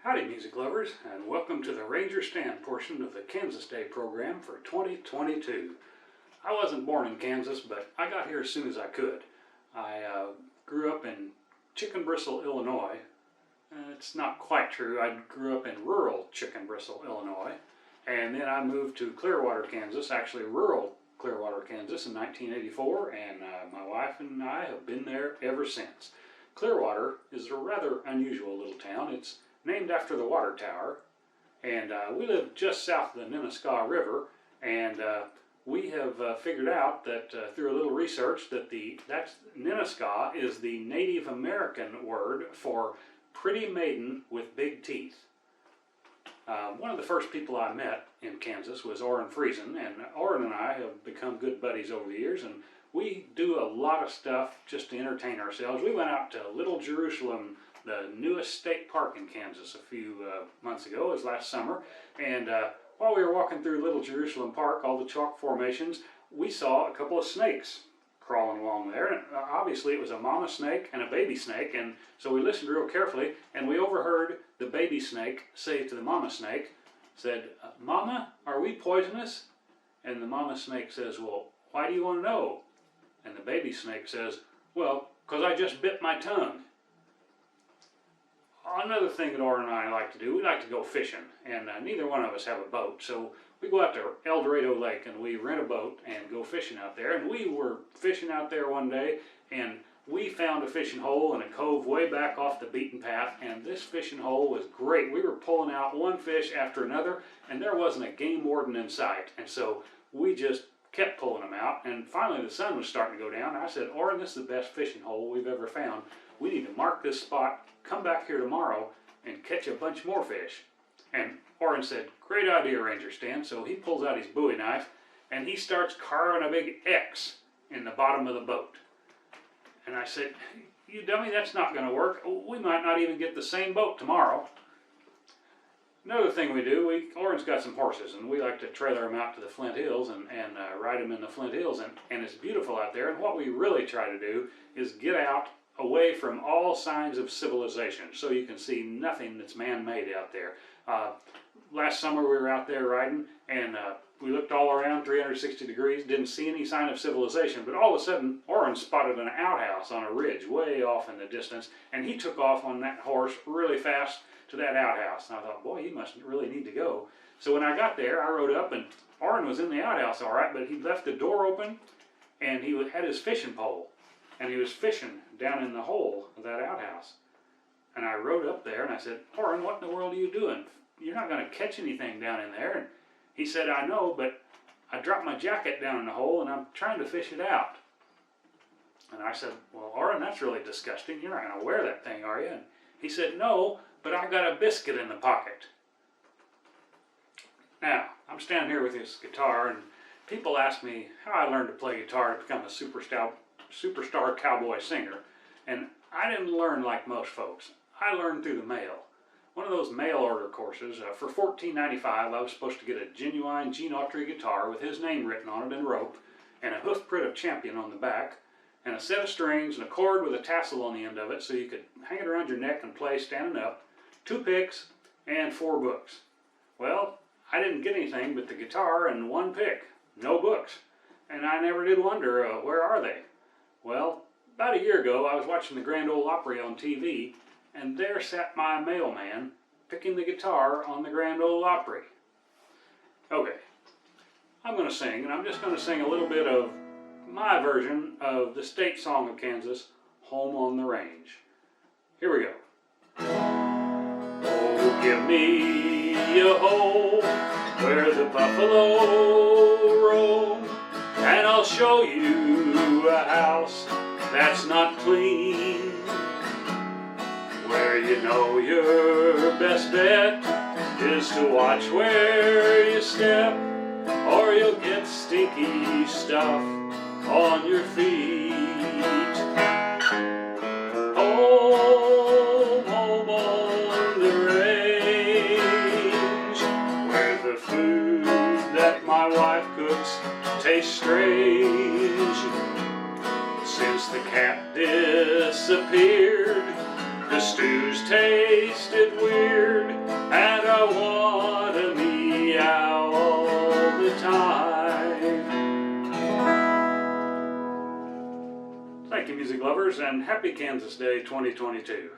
Howdy music lovers, and welcome to the Ranger Stand portion of the Kansas Day program for 2022. I wasn't born in Kansas, but I got here as soon as I could. I grew up in Chicken Bristle, Illinois. It's not quite true. I grew up in rural Chicken Bristle, Illinois. And then I moved to Clearwater, Kansas, actually rural Clearwater, Kansas in 1984, and my wife and I have been there ever since. Clearwater is a rather unusual little town. It's named after the water tower, and we live just south of the Nenasko River, and we have figured out that through a little research that Nenasko is the Native American word for pretty maiden with big teeth. One of the first people I met in Kansas was Orrin Friesen, and Orrin and I have become good buddies over the years, and we do a lot of stuff just to entertain ourselves. We went out to Little Jerusalem, the newest state park in Kansas, a few months ago. It was last summer, and while we were walking through Little Jerusalem Park, all the chalk formations, we saw a couple of snakes crawling along there, and obviously it was a mama snake and a baby snake, and so we listened real carefully, and we overheard the baby snake say to the mama snake, said, "Mama, are we poisonous?" And the mama snake says, "Well, why do you want to know?" And the baby snake says, "Well, 'cause I just bit my tongue." Another thing that Orrin and I like to do, we like to go fishing, and neither one of us have a boat, so we go out to El Dorado Lake and we rent a boat and go fishing out there. And we were fishing out there one day, and we found a fishing hole in a cove way back off the beaten path, and this fishing hole was great. We were pulling out one fish after another, and there wasn't a game warden in sight, and so we just kept pulling them out, and finally the sun was starting to go down. I said, "Orrin, this is the best fishing hole we've ever found. We need to mark this spot, come back here tomorrow, and catch a bunch more fish." And Orrin said, "Great idea, Ranger Stan." So he pulls out his Bowie knife, and he starts carving a big X in the bottom of the boat. And I said, "You dummy, that's not going to work. We might not even get the same boat tomorrow." Another thing we do, Orrin's got some horses, and we like to trailer them out to the Flint Hills and ride them in the Flint Hills, and it's beautiful out there. And what we really try to do is get out away from all signs of civilization, so you can see nothing that's man-made out there. Last summer we were out there riding, and we looked all around 360 degrees, didn't see any sign of civilization, but all of a sudden Orrin spotted an outhouse on a ridge way off in the distance, and he took off on that horse really fast to that outhouse. And I thought, boy, he must really need to go. So when I got there, I rode up, and Orrin was in the outhouse all right, but he left the door open, and he had his fishing pole, and he was fishing down in the hole of that outhouse. And I rode up there and I said, "Orrin, what in the world are you doing? You're not going to catch anything down in there." And he said, "I know, but I dropped my jacket down in the hole and I'm trying to fish it out." And I said, "Well, Orrin, that's really disgusting. You're not going to wear that thing, are you?" And he said, "No, but I got a biscuit in the pocket." Now, I'm standing here with this guitar, and people ask me how I learned to play guitar to become a superstar cowboy singer. And I didn't learn like most folks. I learned through the mail. One of those mail order courses. For $14.95, I was supposed to get a genuine Gene Autry guitar with his name written on it in rope, and a hoof print of Champion on the back, and a set of strings, and a cord with a tassel on the end of it so you could hang it around your neck and play standing up, 2 picks, and 4 books. Well, I didn't get anything but the guitar and 1 pick. No books. And I never did wonder, where are they? Well, about a year ago, I was watching the Grand Ole Opry on TV, and there sat my mailman picking the guitar on the Grand Ole Opry. Okay, I'm going to sing, and I'm just going to sing a little bit of my version of the state song of Kansas, "Home on the Range." Here we go. Oh, give me a home where the buffalo roam, and I'll show you a house that's not clean, where you know your best bet is to watch where you step, or you'll get stinky stuff on your feet. Home, home on the range, where the food that my wife cooks tastes strange. Since the cat disappeared, The stews tasted weird, and I wanted meow all the time. Thank you, music lovers, and happy Kansas Day 2022.